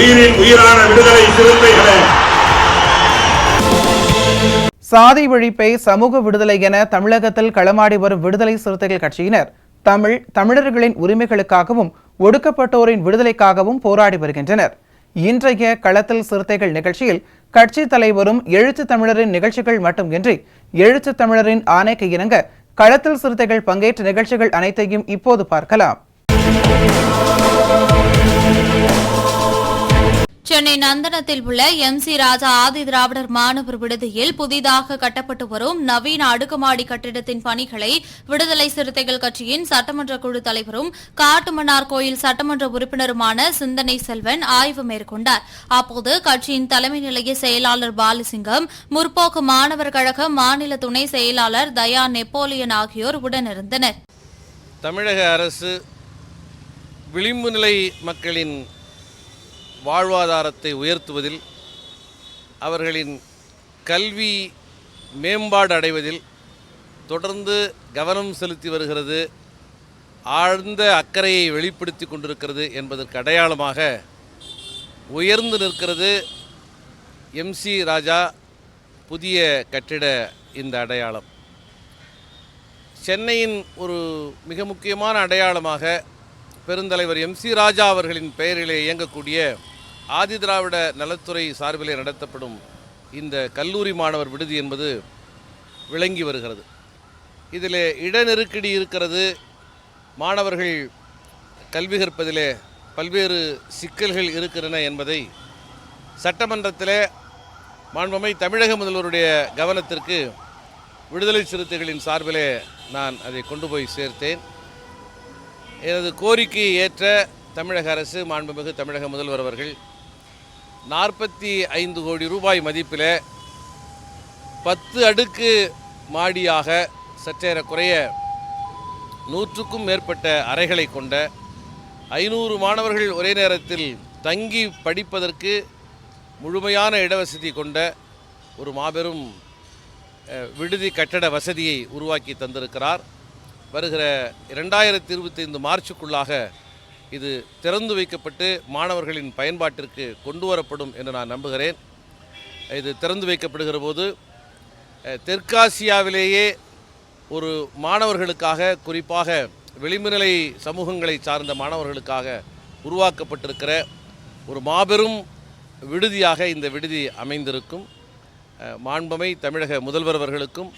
உயிரின் உயிரான விடுதலை சிறுத்தைகளே, சாதி ஒழிப்பை சமூக விடுதலை என தமிழகத்தில் களமாடி வரும் விடுதலை சிறுத்தைகள் கட்சியினர் தமிழர்களின் உரிமைகளுக்காகவும் ஒடுக்கப்பட்டோரின் விடுதலைக்காகவும் போராடி வருகின்றனர். இன்றைய களத்தில் சிறுத்தைகள் நிகழ்ச்சியில் கட்சி தலைவரும் எழுத்து தமிழரின் நிகழ்ச்சிகள் மட்டுமின்றி எழுத்து தமிழரின் ஆணைக்கு இணங்க களத்தில் சிறுத்தைகள் பங்கேற்ற நிகழ்ச்சிகள் அனைத்தையும் இப்போது பார்க்கலாம். சென்னை நந்தனத்தில் உள்ள MC ராஜா ஆதி திராவிடர் மாணவர் விடுதியில் புதிதாக கட்டப்பட்டு வரும் நவீன அடுக்குமாடி கட்டிடத்தின் பணிகளை விடுதலை சிறுத்தைகள் கட்சியின் சட்டமன்ற குழு தலைவரும் காட்டுமன்னார் கோயில் சட்டமன்ற உறுப்பினருமான சிந்தனை செல்வன் ஆய்வு மேற்கொண்டார். அப்போது கட்சியின் தலைமை நிலைய செயலாளர் பாலசிங்கம், முற்போக்கு மாணவர் கழக மாநில துணை செயலாளர் தயா நெப்போலியன் ஆகியோர் உடனிருந்தனர். தமிழக அரசு விளிம்பு நிலை மக்களின் வாழ்வாதாரத்தை உயர்த்துவதில், அவர்களின் கல்வி மேம்பாடு அடைவதில் தொடர்ந்து கவனம் செலுத்தி வருகிறது, ஆழ்ந்த அக்கறையை வெளிப்படுத்தி கொண்டிருக்கிறது என்பதற்கு அடையாளமாக உயர்ந்து நிற்கிறது MC ராஜா புதிய கட்டிட இந்த அடையாளம். சென்னையின் ஒரு மிக முக்கியமான அடையாளமாக பெருந்தலைவர் MC ராஜா அவர்களின் பெயரிலே இயங்கக்கூடிய ஆதி திராவிட நலத்துறை சார்பிலே நடத்தப்படும் இந்த கல்லூரி மாணவர் விடுதி என்பது விளங்கி வருகிறது. இதில் இட நெருக்கடி இருக்கிறது. மாணவர்கள் கல்வி கற்பதிலே பல்வேறு சிக்கல்கள் இருக்கின்றன என்பதை சட்டமன்றத்தில் மாண்புமிகு தமிழக முதல்வருடைய கவனத்திற்கு விடுதலை சிறுத்தைகளின் சார்பிலே நான் அதை கொண்டு போய் சேர்த்தேன். எனது கோரிக்கையை ஏற்ற தமிழக அரசு, மாண்புமிகு தமிழக முதல்வர் அவர்கள் 45 கோடி ரூபாய் மதிப்பில் 10 அடுக்கு மாடியாக சற்றேறக்குறைய 100க்கும் மேற்பட்ட அறைகளை கொண்ட 500 மாணவர்கள் ஒரே நேரத்தில் தங்கி படிப்பதற்கு முழுமையான இடவசதி கொண்ட ஒரு மாபெரும் விடுதி கட்டட வசதியை உருவாக்கி தந்திருக்கிறார். வருகிற 2025 மார்ச்சுக்குள்ளாக இது திறந்து வைக்கப்பட்டு மாணவர்களின் பயன்பாட்டிற்கு கொண்டு வரப்படும் என்று நான் நம்புகிறேன். இது திறந்து வைக்கப்படுகிற போது தெற்காசியாவிலேயே ஒரு மாணவர்களுக்காக, குறிப்பாக விளிம்புநிலை சமூகங்களை சார்ந்த மாணவர்களுக்காக உருவாக்கப்பட்டிருக்கிற ஒரு மாபெரும் விடுதியாக இந்த விடுதி அமைந்திருக்கும். மாண்புமிகு தமிழக முதல்வர் அவர்களுக்கும்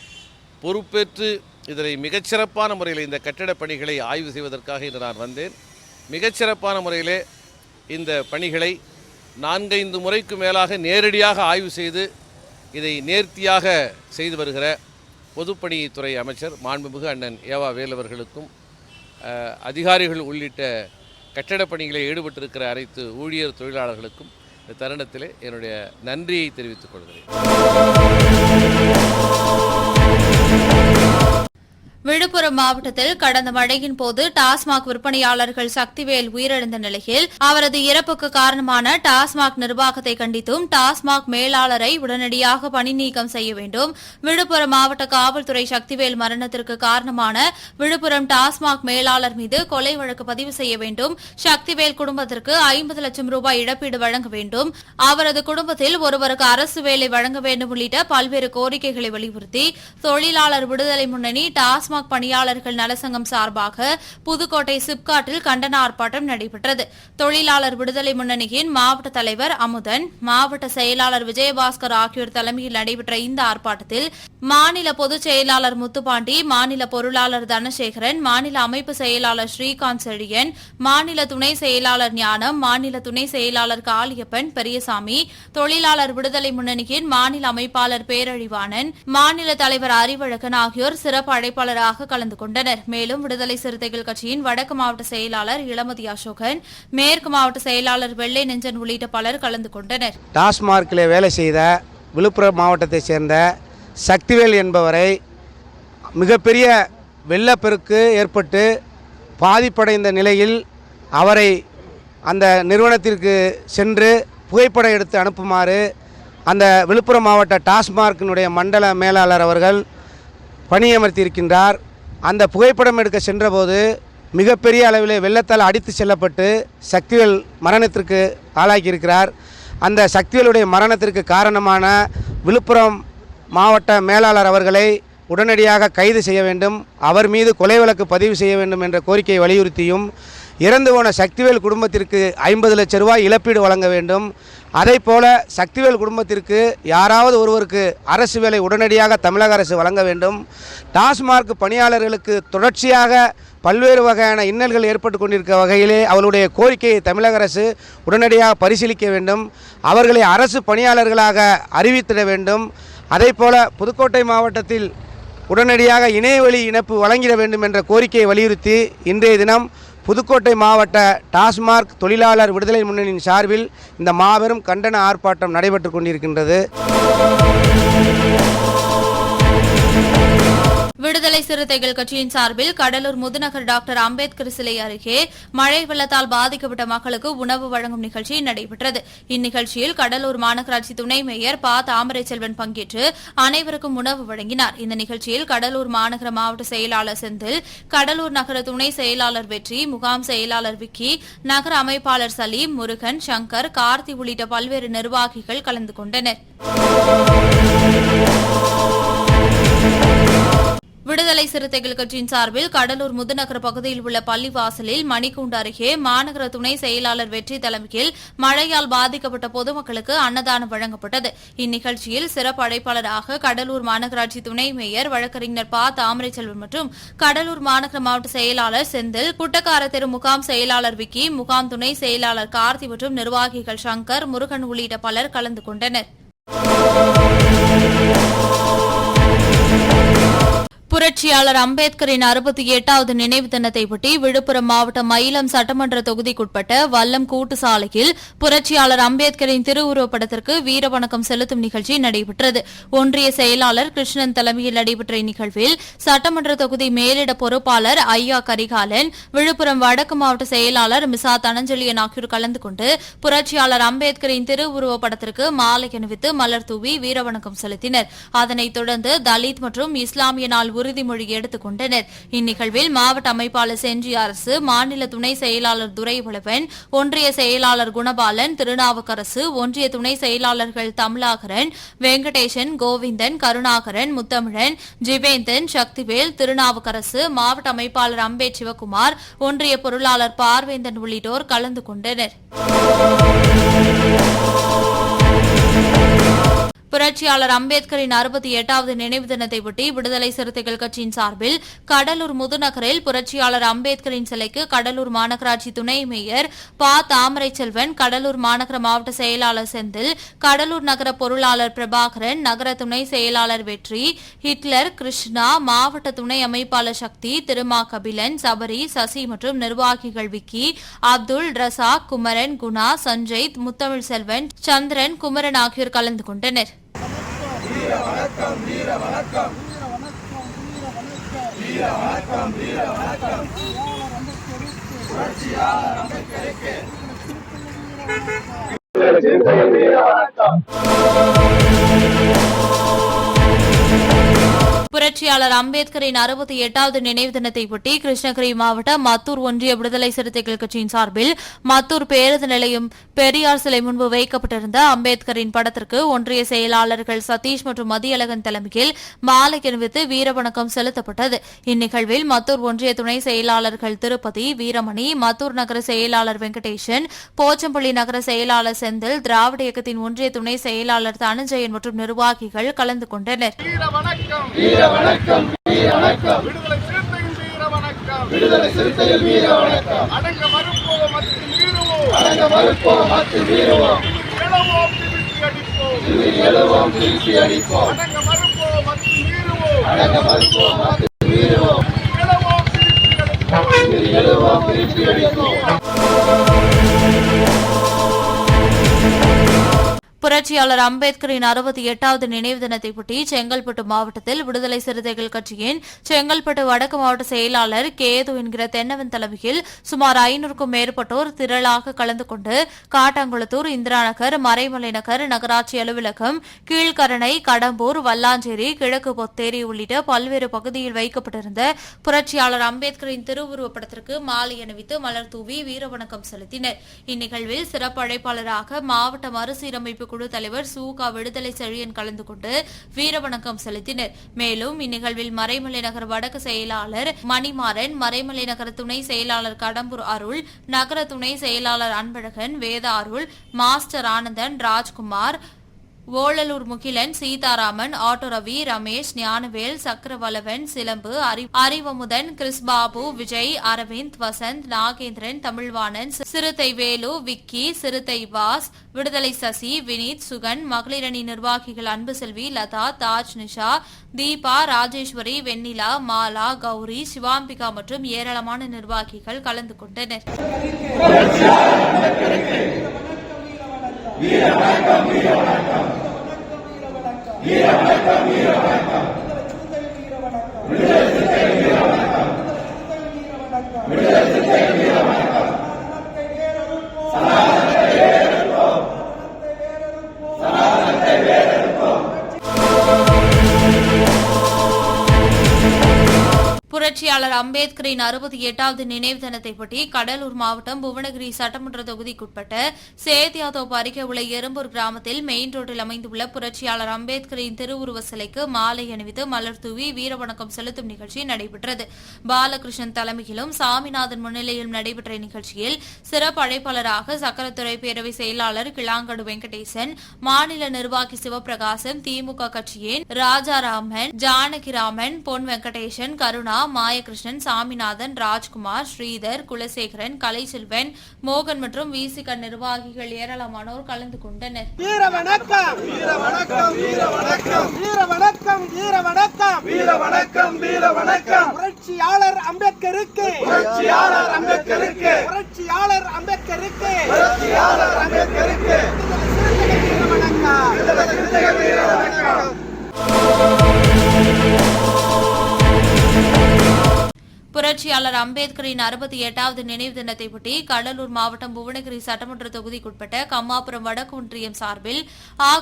பொறுப்பேற்று இதனை மிகச்சிறப்பான முறையில் இந்த கட்டிடப் பணிகளை ஆய்வு செய்வதற்காக இன்று நான் வந்தேன். மிகச்சிறப்பான முறையிலே இந்த பணிகளை 4-5 முறைக்கு மேலாக நேரடியாக ஆய்வு செய்து இதை நேர்த்தியாக செய்து வருகிற பொதுப்பணித்துறை அமைச்சர் மாண்புமிகு அண்ணன் ஏவா வேலு அவர்களுக்கும், அதிகாரிகள் உள்ளிட்ட கட்டடப் பணிகளில் ஈடுபட்டிருக்கிற அனைத்து ஊழியர் தொழிலாளர்களுக்கும் இந்த தருணத்திலே என்னுடைய நன்றியை தெரிவித்துக் கொள்கிறேன். விழுப்புரம் மாவட்டத்தில் கடந்த மழையின் போது டாஸ்மாக் விற்பனையாளர்கள் சக்திவேல் உயிரிழந்த நிலையில் அவரது இறப்புக்கு காரணமான டாஸ்மாக் நிர்வாகத்தை கண்டித்தும் டாஸ்மாக் மேலாளரை உடனடியாக பணி நீக்கம் செய்ய வேண்டும், விழுப்புரம் மாவட்ட காவல்துறை சக்திவேல் மரணத்திற்கு காரணமான விழுப்புரம் டாஸ்மாக் மேலாளர் மீது கொலை வழக்கு பதிவு செய்ய வேண்டும், சக்திவேல் குடும்பத்திற்கு 50 லட்சம் ரூபாய் இழப்பீடு வழங்க வேண்டும், அவரது குடும்பத்தில் ஒருவருக்கு அரசு வேலை வழங்க வேண்டும் உள்ளிட்ட பல்வேறு கோரிக்கைகளை வலியுறுத்தி தொழிலாளர் விடுதலை முன்னணி டாஸ்மாக் பணியாளர்கள் நலசங்கம் சார்பாக புதுக்கோட்டை சிப்காட்டில் கண்டன ஆர்ப்பாட்டம் நடைபெற்றது. தொழிலாளர் விடுதலை முன்னணியின் மாவட்ட தலைவர் அமுதன், மாவட்ட செயலாளர் விஜயபாஸ்கர் ஆகியோர் தலைமையில் நடைபெற்ற இந்த ஆர்ப்பாட்டத்தில் மாநில பொதுச் செயலாளர் முத்துப்பாண்டி, மாநில பொருளாளர் தனசேகரன், மாநில அமைப்பு செயலாளர் ஸ்ரீகாந்த் செழியன், மாநில துணை செயலாளர் ஞானம், மாநில துணை செயலாளர் காளியப்பன் பெரியசாமி, தொழிலாளர் விடுதலை முன்னணியின் மாநில அமைப்பாளர் பேரழிவாணன், மாநில தலைவர் அறிவழகன் ஆகியோர் சிறப்பு அழைப்பாளர் படைப்பாளராக கலந்து கொண்டனர். மேலும் விடுதலை சிறுத்தைகள் கட்சியின் வடக்கு மாவட்ட செயலாளர் இளமதி அசோகன், மேற்கு மாவட்ட செயலாளர் வெள்ளை நெஞ்சன் உள்ளிட்ட பலர் கலந்து கொண்டனர். டாஸ்மார்க்கில் வேலை செய்த விழுப்புரம் மாவட்டத்தைச் சேர்ந்த சக்திவேல் என்பவரை மிகப்பெரிய வெள்ளப்பெருக்கு ஏற்பட்டு பாதிப்படைந்த நிலையில் அவரை அந்த நிறுவனத்திற்கு சென்று புகைப்படம் எடுத்து அனுப்புமாறு அந்த விழுப்புரம் மாவட்ட டாஸ்மார்க்கினுடைய மண்டல மேலாளர் அவர்கள் பணியமர்த்தியிருக்கின்றார். அந்த புகைப்படம் எடுக்க சென்றபோது மிகப்பெரிய அளவில் வெள்ளத்தால் அடித்து செல்லப்பட்டு சக்திவேல் மரணத்திற்கு ஆளாகியிருக்கிறார். அந்த சக்திவேலுடைய மரணத்திற்கு காரணமான விழுப்புரம் மாவட்ட மேலாளர் அவர்களை உடனடியாக கைது செய்ய வேண்டும், அவர் மீது கொலை வழக்கு பதிவு செய்ய வேண்டும் என்ற கோரிக்கையை வலியுறுத்தியும், இறந்து போன சக்திவேல் குடும்பத்திற்கு 50 லட்சம் ரூபாய் இழப்பீடு வழங்க வேண்டும். அதைப்போல சக்திவேல் குடும்பத்திற்கு யாராவது ஒருவருக்கு அரசு வேலை உடனடியாக தமிழக அரசு வழங்க வேண்டும். டாஸ்மார்க் பணியாளர்களுக்கு தொடர்ச்சியாக பல்வேறு வகையான இன்னல்கள் ஏற்பட்டு கொண்டிருக்க வகையிலே அவர்களுடைய கோரிக்கையை தமிழக அரசு உடனடியாக பரிசீலிக்க வேண்டும். அவர்களை அரசு பணியாளர்களாக அறிவித்திட வேண்டும். அதைப்போல புதுக்கோட்டை மாவட்டத்தில் உடனடியாக இணையவழி இணைப்பு வழங்கிட வேண்டும் என்ற கோரிக்கையை வலியுறுத்தி இன்றைய தினம் புதுக்கோட்டை மாவட்ட டாஸ்மார்க் தொழிலாளர் விடுதலை முன்னணியின் சார்பில் இந்த மாபெரும் கண்டன ஆர்ப்பாட்டம் நடைபெற்று கொண்டிருக்கின்றது. விடுதலை சிறுத்தைகள் கட்சியின் சார்பில் கடலூர் முதுநகர் டாக்டர் அம்பேத்கர் சிலை அருகே மழை வெள்ளத்தால் பாதிக்கப்பட்ட மக்களுக்கு உணவு வழங்கும் நிகழ்ச்சி நடைபெற்றது. இந்நிகழ்ச்சியில் கடலூர் மாநகராட்சி துணை மேயர் ப. தாமரைச்செல்வன் பங்கேற்று அனைவருக்கும் உணவு வழங்கினார். இந்த நிகழ்ச்சியில் கடலூர் மாநகர மாவட்ட செயலாளர் செந்தில், கடலூர் நகர துணை செயலாளர் வெற்றி, முகாம் செயலாளர் விக்கி, நகர அமைப்பாளர் சலீம், முருகன், சங்கர், கார்த்தி உள்ளிட்ட பல்வேறு நிர்வாகிகள் கலந்து கொண்டனர். விடுதலை சிறுத்தைகள் கட்சியின் சார்பில் கடலூர் முதுநகர பகுதியில் உள்ள பள்ளிவாசலில் மணிக்கூண்டு அருகே மாநகர துணை செயலாளர் வெற்றி தலைமையில் மழையால் பாதிக்கப்பட்ட பொதுமக்களுக்கு அன்னதானம் வழங்கப்பட்டது. இந்நிகழ்ச்சியில் சிறப்பு அழைப்பாளராக கடலூர் மாநகராட்சி துணை மேயர் வழக்கறிஞர் ப. தாமரைச்செல்வன் மற்றும் கடலூர் மாநகர மாவட்ட செயலாளர் செந்தில், குட்டக்கார தெரு முகாம் செயலாளர் விக்கி, முகாம் துணை செயலாளர் கார்த்தி மற்றும் நிர்வாகிகள் சங்கர், முருகன் உள்ளிட்ட பலர் கலந்து கொண்டனர். புரட்சியாளர் அம்பேத்கரின் 68வது நினைவு தினத்தையொட்டி விழுப்புரம் மாவட்டம் மயிலம் சட்டமன்ற தொகுதிக்குட்பட்ட வல்லம் கூட்டு சாலையில் புரட்சியாளர் அம்பேத்கரின் திருவுருவப்படத்திற்கு வீரவணக்கம் செலுத்தும் நிகழ்ச்சி நடைபெற்றது. ஒன்றிய செயலாளர் கிருஷ்ணன் தலைமையில் நடைபெற்ற இந்நிகழ்வில் சட்டமன்ற தொகுதி மேலிட பொறுப்பாளர் ஐயா கரிகாலன், விழுப்புரம் வடக்கு மாவட்ட செயலாளர் மிசா தனஞ்சலியன் ஆகியோர் கலந்து கொண்டு புரட்சியாளர் அம்பேத்கரின் திருவுருவப்படத்திற்கு மாலை அணிவித்து மலர் தூவி வீரவணக்கம் செலுத்தினர். அதனைத் தொடர்ந்து தலித் மற்றும் இஸ்லாமிய நாள் உறுதிமொழி எடுத்துக் கொண்டனர். இந்நிகழ்வில் மாவட்ட அமைப்பாளர் செஞ்சி அரசு, மாநில துணை செயலாளர் துரைவளவன், ஒன்றிய செயலாளர் குணபாலன், திருநாவுக்கரசு, ஒன்றிய துணை செயலாளர்கள் தமிழாகரன், வெங்கடேசன், கோவிந்தன், கருணாகரன், முத்தமிழன், ஜிவேந்தன், சக்திவேல், திருநாவுக்கரசு, மாவட்ட அமைப்பாளர் அம்பே சிவகுமார், ஒன்றிய பொருளாளர் பார்வேந்தன் உள்ளிட்டோர் கலந்து கொண்டனர். புரட்சியாளர் அம்பேத்கரின் 68வது நினைவு தினத்தையொட்டி விடுதலை சிறுத்தைகள் கட்சியின் சார்பில் கடலூர் முதுநகரில் புரட்சியாளர் அம்பேத்கரின் சிலைக்கு கடலூர் மாநகராட்சி துணை மேயர் ப. தாமரைச்செல்வன், கடலூர் மாநகர மாவட்ட செயலாளர் செந்தில், கடலூர் நகர பொருளாளர் பிரபாகரன், நகர துணை செயலாளர் வெற்றி, ஹிட்லர், கிருஷ்ணா, மாவட்ட துணை அமைப்பாளர் சக்தி, திருமா கபிலன், சபரி, சசி மற்றும் நிர்வாகிகள் விக்கி, அப்துல் ரசாக், குமரன், குணா, சஞ்சய், முத்தமிழ் செல்வன், சந்திரன், குமரன் ஆகியோர் கலந்து கொண்டனர். வீர வணக்கம், வீர வணக்கம், வீர வணக்கம், வீர வணக்கம், புரட்சியாளர் அம்பேத்கருக்கு வீர வணக்கம். புரட்சியாளர் அம்பேத்கரின் 68வது நினைவு தினத்தையொட்டி கிருஷ்ணகிரி மாவட்டம் மத்தூர் ஒன்றிய விடுதலை சிறுத்தைகள் கட்சியின் சார்பில் மத்தூர் பேருந்து நிலையம் பெரியார் சிலை முன்பு வைக்கப்பட்டிருந்த அம்பேத்கரின் படத்திற்கு ஒன்றிய செயலாளர்கள் சதீஷ் மற்றும் மதியழகன் தலைமையில் மாலை அணிவித்து வீரவணக்கம் செலுத்தப்பட்டது. இந்நிகழ்வில் மத்தூர் ஒன்றிய துணை செயலாளர்கள் திருப்பதி, வீரமணி, மத்தூர் நகர செயலாளர் வெங்கடேசன், போச்சம்பள்ளி நகர செயலாளர் செந்தில், திராவிட இயக்கத்தின் ஒன்றிய துணை செயலாளர் தனஞ்சயன் மற்றும் நிர்வாகிகள் கலந்து கொண்டனர். வணக்கம், வீர வணக்கம், விடுதலை சிறுத்தைகள் வீர வணக்கம், விடுதலை சிறுத்தைகள் வீர வணக்கம், அடங்க மறுப்போம் அத்து மீறுவோம், அடங்க மறுப்போம் அத்து மீறுவோம், எழுவோம் திருப்பி அடிப்போம், எழுவோம் திருப்பி அடிப்போம், அடங்க மறுப்போம் அத்து மீறுவோம், அடங்க மறுப்போம் அத்து மீறுவோம். புரட்சியாளர் அம்பேத்கரின் 68வது நினைவு தினத்தையொட்டி செங்கல்பட்டு மாவட்டத்தில் விடுதலை சிறுத்தைகள் கட்சியின் செங்கல்பட்டு வடக்கு மாவட்ட செயலாளர் கேது என்கிற தென்னவன் தலைமையில் சுமார் 500க்கும் மேற்பட்டோர் திரளாக கலந்து கொண்டு காட்டாங்குளத்தூர், இந்திரா நகர், மறைமலை நகர், நகராட்சி அலுவலகம், கீழ்கரணை, கடம்பூர், வல்லாஞ்சேரி, கிழக்கு பொத்தேரி உள்ளிட்ட பல்வேறு பகுதியில் வைக்கப்பட்டிருந்த புரட்சியாளர் அம்பேத்கரின் திருவுருவப்படத்திற்கு மாலை அணிவித்து மலர் தூவி வீரவணக்கம் செலுத்தினர். இந்நிகழ்வில் சிறப்பு அழைப்பாளராக மாவட்ட மறுசீரமைப்பு குழு தலைவர் சூகா விடுதலை செழியன் கலந்து கொண்டு வீரவணக்கம் செலுத்தினர். மேலும் இந்நிகழ்வில் மறைமலை நகர் வடக்கு செயலாளர் மணிமாறன், மறைமலை நகர துணை செயலாளர் கடம்பூர் அருள், நகர துணை செயலாளர் அன்பழகன், வேத அருள், மாஸ்டர் ஆனந்தன், ராஜ்குமார், ஓழலூர் முகிலன், சீதாராமன், ஆட்டோ ரவி, ரமேஷ், ஞானவேல், சக்கரவல்லவன், சிலம்பு, அறிவமுதன், கிறிஸ்பாபு, விஜய், அரவிந்த், வசந்த், நாகேந்திரன், தமிழ்வாணன், சிறுத்தை வேலு, விக்கி, சிறுத்தை வாஸ், விடுதலை சசி, வினீத், சுகன், மகளிரணி நிர்வாகிகள் அன்புசெல்வி, லதா, தாஜ், நிஷா, தீபா, ராஜேஸ்வரி, வெண்ணிலா, மாலா, கௌரி, சிவாம்பிகா மற்றும் ஏராளமான நிர்வாகிகள் கலந்து கொண்டனர். புரட்சியாளர் அம்பேத்கரின் 68வது நினைவு தினத்தையொட்டி கடலூர் மாவட்டம் புவனகிரி சட்டமன்ற தொகுதிக்குட்பட்ட சேத்தியாத்தோப்பு அருகே உள்ள எறும்பூர் கிராமத்தில் மெயின் ரோட்டில் அமைந்துள்ள புரட்சியாளர் அம்பேத்கரின் திருவுருவ சிலைக்கு மாலை அணிவித்து மலர் தூவி வீரவணக்கம் செலுத்தும் நிகழ்ச்சி நடைபெற்றது. பாலகிருஷ்ணன் தலைமையிலும் சாமிநாதன் முன்னிலையிலும் நடைபெற்ற இந்நிகழ்ச்சியில் சிறப்பு அழைப்பாளராக சக்கரத்துறை பேரவை செயலாளர் கிளாங்கடு வெங்கடேசன், மாநில நிர்வாகி சிவபிரகாசம், திமுக கட்சியின் ராஜாராமன், ஜானகிராமன், பொன் வெங்கடேசன், கருணா, மாயகிருஷ்ணன், சாமிநாதன், ராஜ்குமார், ஸ்ரீதர், குலசேகரன், கலைசெல்வன், மோகன் மற்றும் விசிக நிர்வாகிகள் ஏராளமானோர் கலந்து கொண்டனர். வீரவணக்கம், வீரவணக்கம், வீரவணக்கம், வீரவணக்கம், வீரவணக்கம், வீரவணக்கம், வீரவணக்கம். புரட்சியாளர் அம்பேத்கருக்கு, புரட்சியாளர் அம்பேத்கருக்கு, புரட்சியாளர் அம்பேத்கருக்கு, புரட்சியாளர் அம்பேத்கருக்கு வீரவணக்கம், வீரவணக்கம். புரட்சியாளர் அம்பேத்கரின் 68வது நினைவு தினத்தையொட்டி கடலூர் மாவட்டம் புவனகிரி சட்டமன்ற தொகுதிக்குட்பட்ட கம்மாபுரம் வடக்கு ஒன்றியம் சார்பில்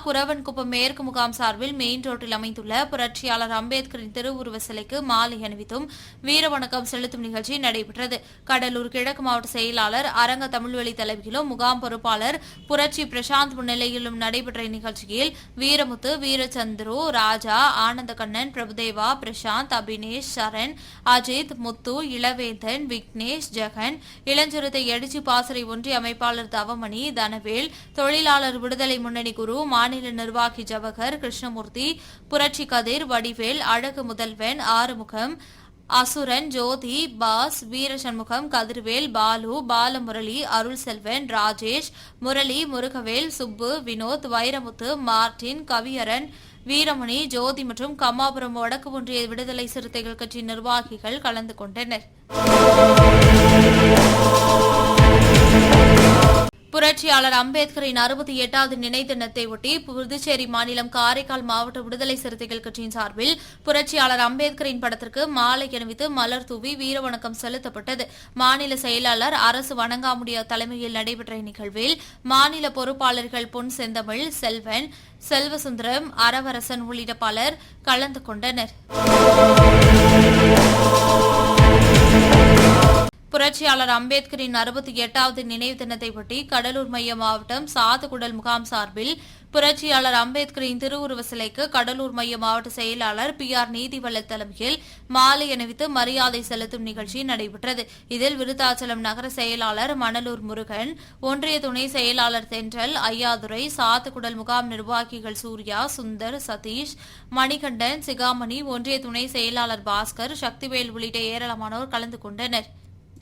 குரவன்குப்பம் மேற்கு முகாம் சார்பில் மெயின் ரோட்டில் அமைந்துள்ள புரட்சியாளர் அம்பேத்கரின் திருவுருவ சிலைக்கு மாலை அணிவித்தும் வீரவணக்கம் செலுத்தும் நிகழ்ச்சி நடைபெற்றது. கடலூர் கிழக்கு மாவட்ட செயலாளர் அரங்க தமிழ்வழி தலைமையிலும் முகாம் பொறுப்பாளர் புரட்சி பிரசாந்த் முன்னிலையிலும் நடைபெற்ற இந்நிகழ்ச்சியில் வீரமுத்து, வீரச்சந்திரு, ராஜா, ஆனந்தகண்ணன், பிரபுதேவா, பிரசாந்த், அபினேஷ், சரண், அஜித், முத்து, இளவேந்தன், விக்னேஷ், ஜெகன், இளஞ்சிறுத்தை எடிச்சி பாசறை ஒன்றிய அமைப்பாளர் தவமணி, தனவேல், தொழிலாளர் விடுதலை முன்னணி குரு, மாநில நிர்வாகி ஜவஹர், கிருஷ்ணமூர்த்தி, புரட்சி கதிர், வடிவேல், அழகு முதல்வன், ஆறுமுகம், அசுரன், ஜோதி, பாஸ், வீரசண்முகம், கதிர்வேல், பாலு, பாலமுரளி, அருள் செல்வன், ராஜேஷ், முரளி, முருகவேல், சுப்பு, வினோத், வைரமுத்து, மார்டின், கவியரன், வீரமணி, ஜோதி மற்றும் கம்மாபுரம் வடக்கு ஒன்றிய விடுதலை சிறுத்தைகள் கட்சி நிர்வாகிகள் கலந்து கொண்டனர். புரட்சியாளர் அம்பேத்கரின் 68வது நினைவு தினத்தை ஒட்டி புதுச்சேரி மாநிலம் காரைக்கால் மாவட்ட விடுதலை சிறுத்தைகள் கட்சியின் சார்பில் புரட்சியாளர் அம்பேத்கரின் படத்திற்கு மாலை அணிவித்து மலர் தூவி வீரவணக்கம் செலுத்தப்பட்டது. மாநில செயலாளர் அரசு வணங்காமுடியா தலைமையில் நடைபெற்ற இந்நிகழ்வில் மாநில பொறுப்பாளர்கள் பொன் செந்தமிழ், செல்வன், செல்வசுந்தரம், அரவரசன் உள்ளிட்ட பலர் கலந்து கொண்டனர். புரட்சியாளர் அம்பேத்கரின் 68வது நினைவு தினத்தையொட்டி கடலூர் மைய மாவட்டம் சாத்துக்குடல் முகாம் சார்பில் புரட்சியாளர் அம்பேத்கரின் திருவுருவ சிலைக்கு கடலூர் மைய மாவட்ட செயலாளர் PR நீதிவல்லல் தலைமையில் மாலை அணிவித்து மரியாதை செலுத்தும் நிகழ்ச்சி நடைபெற்றது. இதில் விருத்தாச்சலம் நகர செயலாளர் மணலூர் முருகன், ஒன்றிய துணை செயலாளர் தென்றல், ஐயாதுரை, சாத்துக்குடல் முகாம் நிர்வாகிகள் சூர்யா, சுந்தர், சதீஷ், மணிகண்டன், சிகாமணி, ஒன்றிய துணை செயலாளர் பாஸ்கர், சக்திவேல் உள்ளிட்ட ஏராளமானோர் கலந்து கொண்டனர்.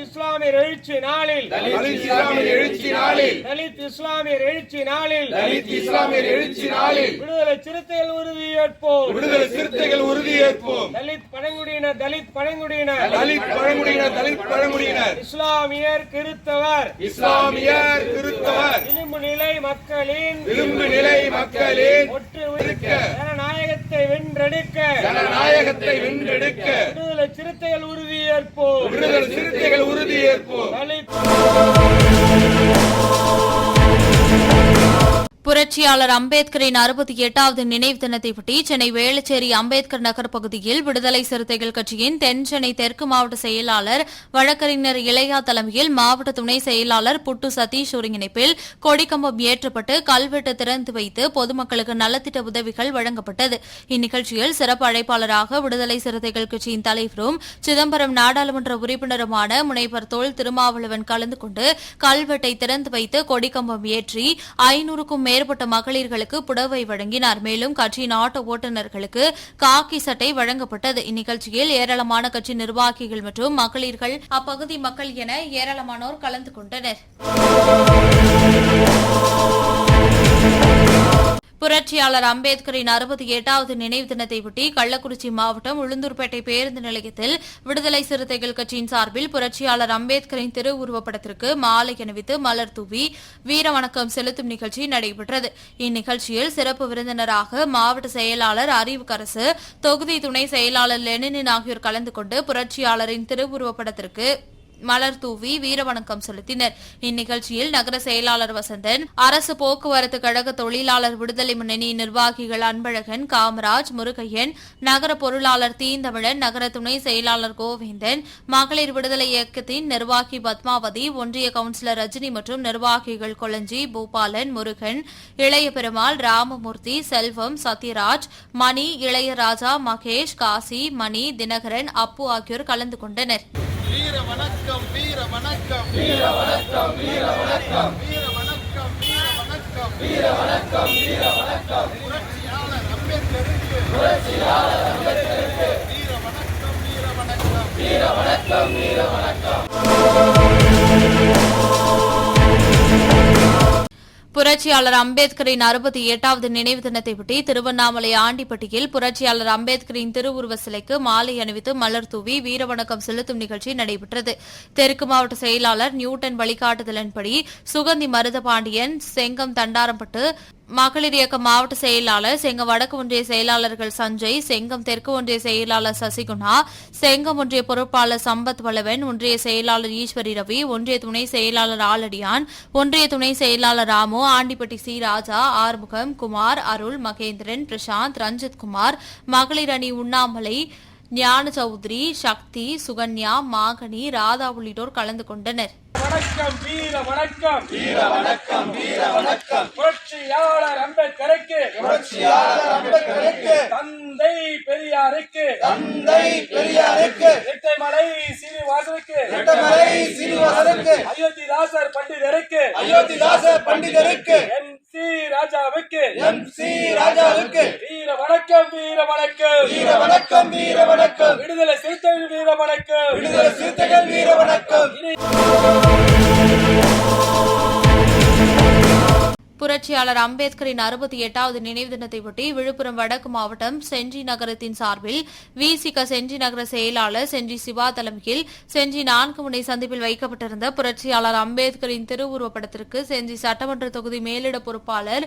இஸ்லாமியர் எழுச்சி நாளில் தலித் இஸ்லாமியர் எழுச்சி நாளில் தலித் இஸ்லாமியர் எழுச்சி நாளில் தலித் இஸ்லாமியர் எழுச்சி நாளில் விடுதலை சிறுத்தைகள் உறுதியேற்போம் விடுதலை சிறுத்தைகள் உறுதியேற்போம் தலித் பழங்குடியினர் தலித் பழங்குடியினர் தலித் பழங்குடியினர் தலித் பழங்குடியினர் இஸ்லாமியர் கிறிஸ்தவர் இஸ்லாமியர் கிறிஸ்தவர் விளிம்பு நிலை மக்களின் விளிம்பு நிலை மக்களின் ஒற்று ஜனநாயகத்தை வென்றெடுக்க ஜனநாயகத்தை வென்றெடுக்க விடுதலை சிறுத்தைகள் உறுதியேற்போம் விடுதலை சிறுத்தைகள் உறுதியேற்போம். தலித் புரட்சியாளர் அம்பேத்கரின் 68வது நினைவு தினத்தையொட்டி சென்னை வேளச்சேரி அம்பேத்கர் நகர் பகுதியில் விடுதலை சிறுத்தைகள் கட்சியின் தென் சென்னை தெற்கு மாவட்ட செயலாளர் வழக்கறிஞர் இளையா தலைமையில் மாவட்ட துணை செயலாளர் புட்டு சதீஷ் ஒருங்கிணைப்பில் கொடிக்கம்பம் ஏற்றப்பட்டு கல்வெட்டு திறந்து வைத்து பொதுமக்களுக்கு நலத்திட்ட உதவிகள் வழங்கப்பட்டது. இந்நிகழ்ச்சியில் சிறப்பு அழைப்பாளராக விடுதலை சிறுத்தைகள் கட்சியின் தலைவரும் சிதம்பரம் நாடாளுமன்ற உறுப்பினருமான முனைவர் தொல் திருமாவளவன் கலந்து கொண்டு கல்வெட்டை திறந்து வைத்து கொடிக்கம்பம் ஏற்றி 500க்கும் மேற்பட்ட மகளிர்களுக்கு புடவை வழங்கினார். மேலும் கட்சியின் ஆட்டோ ஓட்டுநர்களுக்கு காக்கி சட்டை வழங்கப்பட்டது. இந்நிகழ்ச்சியில் ஏராளமான கட்சி நிர்வாகிகள் மற்றும் மகளிர்கள் அப்பகுதி மக்கள் என ஏராளமானோர் கலந்து கொண்டனர். புரட்சியாளர் அம்பேத்கரின் 68வது நினைவு தினத்தையொட்டி கள்ளக்குறிச்சி மாவட்டம் உளுந்தூர்பேட்டை பேருந்து நிலையத்தில் விடுதலை சிறுத்தைகள் கட்சியின் சார்பில் புரட்சியாளர் அம்பேத்கரின் திருவுருவப்படத்திற்கு மாலை அணிவித்து மலர் தூவி வீரவணக்கம் செலுத்தும் நிகழ்ச்சி நடைபெற்றது. இந்நிகழ்ச்சியில் சிறப்பு விருந்தினராக மாவட்ட செயலாளர் அறிவுக்கரசு, தொகுதி துணை செயலாளர் லெனின் ஆகியோர் கலந்து கொண்டு புரட்சியாளரின் திருவுருவப்படத்திற்கு மலர் தூவி வீரவணக்கம் செலுத்தினர். இந்நிகழ்ச்சியில் நகர செயலாளர் வசந்தன், அரசு போக்குவரத்து கழக தொழிலாளர் விடுதலை முன்னணி நிர்வாகிகள் அன்பழகன், காமராஜ், முருகையன், நகர பொருளாளர் தீந்தமிழன், நகர துணை செயலாளர் கோவிந்தன், மகளிர் விடுதலை இயக்கத்தின் நிர்வாகி பத்மாவதி, ஒன்றிய கவுன்சிலர் ரஜினி மற்றும் நிர்வாகிகள் கொளஞ்சி, பூபாலன், முருகன், இளைய பெருமாள், ராமமூர்த்தி, செல்வம், சத்யராஜ், மணி, இளையராஜா, மகேஷ், காசி, மணி, தினகரன், அப்பு ஆகியோர் கலந்து கொண்டனர். வீர வணக்கம் வீர வணக்கம் வீர வணக்கம் வீர வணக்கம் வீர வணக்கம் வீர வணக்கம் வீர வணக்கம் வீர வணக்கம் புரட்சியாளர் அம்பேத்கருக்கு புரட்சியாளர் அம்பேத்கருக்கு வீர வணக்கம் வீர வணக்கம் வீர வணக்கம் வீர வணக்கம். புரட்சியாளர் அம்பேத்கரின் 68வது நினைவு தினத்தையொட்டி திருவண்ணாமலை ஆண்டிப்பட்டியில் புரட்சியாளர் அம்பேத்கரின் திருவுருவ சிலைக்கு மாலை அணிவித்து மலர் தூவி வீரவணக்கம் செலுத்தும் நிகழ்ச்சி நடைபெற்றது. தெற்கு மாவட்ட செயலாளர் நியூட்டன் வழிகாட்டுதலின்படி சுகந்தி மருதபாண்டியன், செங்கம் தண்டாரம்பட்டு மகளிர் இயக்க மாவட்ட செயலாளர், செங்கம் வடக்கு ஒன்றிய செயலாளர்கள் சஞ்சய், செங்கம் தெற்கு ஒன்றிய செயலாளர் சசிகுணா, செங்கம் ஒன்றிய பொறுப்பாளர் சம்பத் வளவன், ஒன்றிய செயலாளர் ஈஸ்வரி ரவி, ஒன்றிய துணை செயலாளர் ஆலடியான், ஒன்றிய துணை செயலாளர் ராமு, ஆண்டிப்பட்டி சி ராஜா, ஆறுமுகம், குமார், அருள், மகேந்திரன், பிரசாந்த், ரஞ்சித் குமார், மகளிர் அணி உண்ணாமலை, ஞான சௌத்ரி, சக்தி, சுகன்யா, மாகனி, ராதா உள்ளிட்டோர் கலந்து கொண்டனர். வணக்கம் வீர வணக்கம் வீர வணக்கம் வீர வணக்கம் புரட்சியாளர் அம்பேத்கருக்கு புரட்சியாளர் அம்பேத்கருக்கு தந்தை பெரியாருக்கு தந்தை பெரியாருக்கு இரட்டைமலை சீனிவாசனுக்கு இரட்டைமலை சீனிவாசனுக்கு அயோத்திதாசர் பண்டிதருக்கு அயோத்திதாசர் பண்டிதருக்கு MC ராஜாவுக்கு MC ராஜாவுக்கு வீர வணக்கம் வீர வணக்கம் வீர வணக்கம் வீர வணக்கம் விடுதலை சிறுத்தைகள் வீர வணக்கம் விடுதலை சிறுத்தைகள் வீர வணக்கம். புரட்சியாளர் அம்பேத்கரின் 68வது நினைவு தினத்தையொட்டி விழுப்புரம் வடக்கு மாவட்டம் செஞ்சி நகரத்தின் சார்பில் விசிக செஞ்சி நகர செயலாளர் செஞ்சி சிவா தலைமையில் செஞ்சி 4 முனை சந்திப்பில் வைக்கப்பட்டிருந்த புரட்சியாளர் அம்பேத்கரின் திருவுருவப்படத்திற்கு செஞ்சி சட்டமன்ற தொகுதி மேலிட பொறுப்பாளர்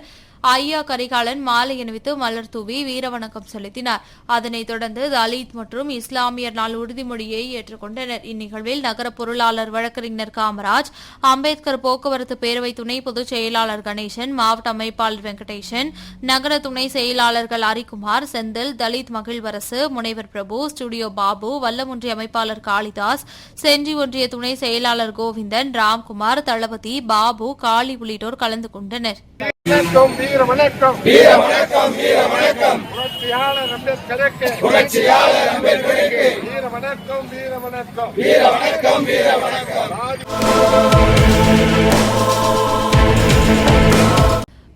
ஐயா கரிகாலன் மாலை அணிவித்து மலர் தூவி வீரவணக்கம் செலுத்தினார். அதனைத் தொடர்ந்து தலித் மற்றும் இஸ்லாமியர் நாள் உறுதிமொழியை ஏற்றுக்கொண்டனர். இந்நிகழ்வில் நகர பொருளாளர் வழக்கறிஞர் காமராஜ், அம்பேத்கர் போக்குவரத்து பேரவை துணை பொதுச் செயலாளர் கணேசன், மாவட்ட அமைப்பாளர் வெங்கடேசன், நகர துணை செயலாளர்கள் அரிக்குமார், செந்தில், தலித் மகிழ்வரசு, முனைவர் பிரபு, ஸ்டுடியோ பாபு, வல்லம் ஒன்றிய அமைப்பாளர் காளிதாஸ், செஞ்சி ஒன்றிய துணை செயலாளர் கோவிந்தன், ராம்குமார், தளபதி, பாபு, காளி உள்ளிட்டோர் கலந்து கொண்டனர். வணக்கம் வீர வணக்கம் வீர வணக்கம் வீர வணக்கம் புரட்சியாளர் அம்பேத்கருக்கு புரட்சியாளர் அம்பேத்கருக்கு வீர வணக்கம் வீர வணக்கம் வீர வணக்கம் வீர வணக்கம்.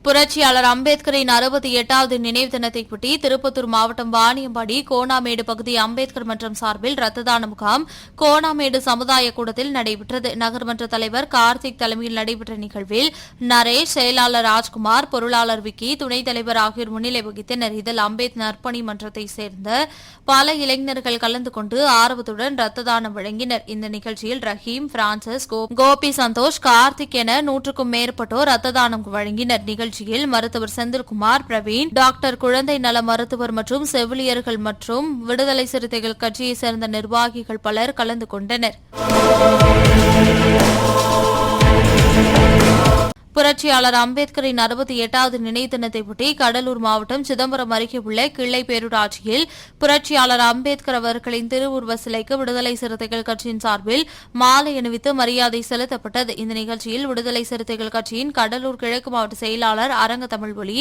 புரட்சியாளர் அம்பேத்கரின் 68வது நினைவு தினத்தையொட்டி திருப்பத்தூர் மாவட்டம் வாணியம்பாடி கோணாமேடு பகுதி அம்பேத்கர் மன்றம் சார்பில் ரத்த தான முகாம் கோணாமேடு சமுதாய கூடத்தில் நடைபெற்றது. நகர்மன்ற தலைவர் கார்த்திக் தலைமையில் நடைபெற்ற நிகழ்வில் நரேஷ், செயலாளர் ராஜ்குமார், பொருளாளர் விக்கி, துணைத் தலைவர் ஆகியோர் முன்னிலை வகித்தனர். இதில் அம்பேத் நற்பணி மன்றத்தை சேர்ந்த பல இளைஞர்கள் கலந்து கொண்டு ஆர்வத்துடன் ரத்த தானம் வழங்கினர். இந்த நிகழ்ச்சியில் ரஹீம், பிரான்சிஸ், கோபி சந்தோஷ், கார்த்திக் என 100க்கும் மேற்பட்டோர் ரத்த தானம் வழங்கினர். நிகழ்ச்சியில் மருத்துவர் செந்தில்குமார், பிரவீன், டாக்டர், குழந்தை நல மருத்துவர் மற்றும் செவிலியர்கள் மற்றும் விடுதலை சிறுத்தைகள் கட்சியை சேர்ந்த நிர்வாகிகள் பலர் கலந்து கொண்டனர். புரட்சியாளர் அம்பேத்கரின் 68வது நினைவு தினத்தையொட்டி கடலூர் மாவட்டம் சிதம்பரம் அருகே உள்ள கிள்ளை பேரூராட்சியில் புரட்சியாளர் அம்பேத்கர் அவர்களின் திருவுருவ சிலைக்கு விடுதலை சிறுத்தைகள் கட்சியின் சார்பில் மாலை அணிவித்து மரியாதை செலுத்தப்பட்டது. இந்த நிகழ்ச்சியில் விடுதலை சிறுத்தைகள் கட்சியின் கடலூர் கிழக்கு மாவட்ட செயலாளர் அரங்க தமிழ்மொழி,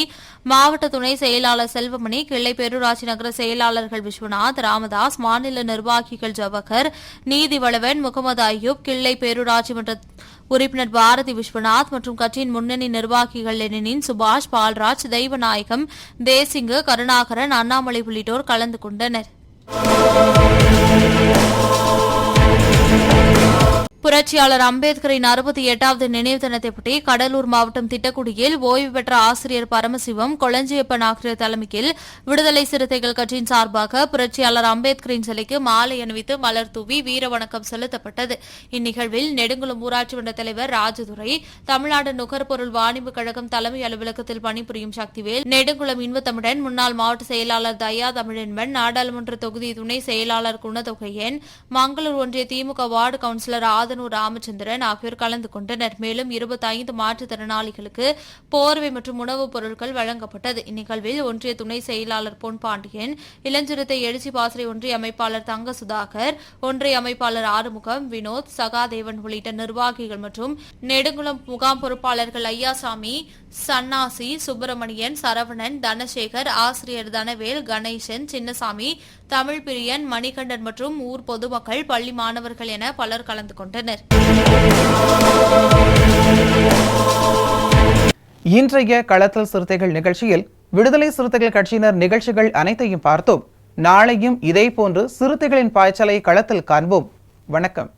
மாவட்ட துணை செயலாளர் செல்வமணி, கிள்ளை பேரூராட்சி நகர செயலாளர்கள் விஸ்வநாத், ராமதாஸ், மாநில நிர்வாகிகள் ஜவஹர், நீதிவளவன், முகமது அய்யூப், கிள்ளை பேரூராட்சி மன்ற உறுப்பினர் பாரதி விஸ்வநாத் மற்றும் கட்சியின் முன்னணி நிர்வாகிகள் லெனின், சுபாஷ், பால்ராஜ், தெய்வநாயகம், தேசிங்கு, கருணாகரன், அண்ணாமலை உள்ளிட்டோர் கலந்து கொண்டனர். புரட்சியாளர் அம்பேத்கரின் 68வது நினைவு தினத்தையொட்டி கடலூர் மாவட்டம் திட்டக்குடியில் ஓய்வு பெற்ற ஆசிரியர் பரமசிவம், கொளஞ்சியப்பன் ஆகியோர் தலைமையில் விடுதலை சிறுத்தைகள் கட்சியின் சார்பாக புரட்சியாளர் அம்பேத்கரின் சிலைக்கு மாலை அணிவித்து மலர் தூவி வீர வணக்கம் செலுத்தப்பட்டது. இந்நிகழ்வில் நெடுங்குளம் ஊராட்சி மன்ற தலைவர் ராஜதுரை, தமிழ்நாடு நுகர்பொருள் வாணிப கழகம் தலைமை அலுவலகத்தில் பணிபுரியும் சக்திவேல், நெடுங்குளம் இன்பத்தமிழன் முன்னாள் மாவட்ட செயலாளர் தயா தமிழன்பன், நாடாளுமன்ற தொகுதி துணை செயலாளர் குணதொகையன், மங்களூர் ஒன்றிய திமுக வார்டு கவுன்சிலர் ராமச்சந்திரன் ஆகியோர் கலந்து கொண்டனர். மேலும் 25 மாற்றுத்திறனாளிகளுக்கு போர்வை மற்றும் உணவுப் பொருட்கள் வழங்கப்பட்டது. இந்நிகழ்வில் ஒன்றிய துணை செயலாளர் பொன்பாண்டியன், இளஞ்சிறுத்தை எழுச்சி பாசறை ஒன்றிய அமைப்பாளர் தங்க சுதாகர், ஒன்றிய அமைப்பாளர் ஆறுமுகம், வினோத், சகாதேவன் உள்ளிட்ட நிர்வாகிகள் மற்றும் நெடுங்குளம் முகாம் பொறுப்பாளர்கள் ஐயாசாமி, சன்னாசி, சுப்பிரமணியன், சரவணன், தனசேகர், ஆசிரியர் தனவேல், கணேசன், சின்னசாமி, தமிழ் பிரியன், மணிகண்டன் மற்றும் ஊர் பொதுமக்கள், பள்ளி மாணவர்கள் என பலர் கலந்து கொண்டனர். இன்றைய களத்தல் சிறுத்தைகள் நிகழ்ச்சியில் விடுதலை சிறுத்தைகள் கட்சியினர் நிகழ்ச்சிகள் அனைத்தையும் பார்த்தோம். நாளையும் இதேபோன்று சிறுத்தைகளின் பாய்ச்சலை களத்தில் காண்போம். வணக்கம்.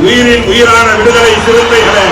உயிரின் உயிரான விடுதலை சிறுத்தைகளே,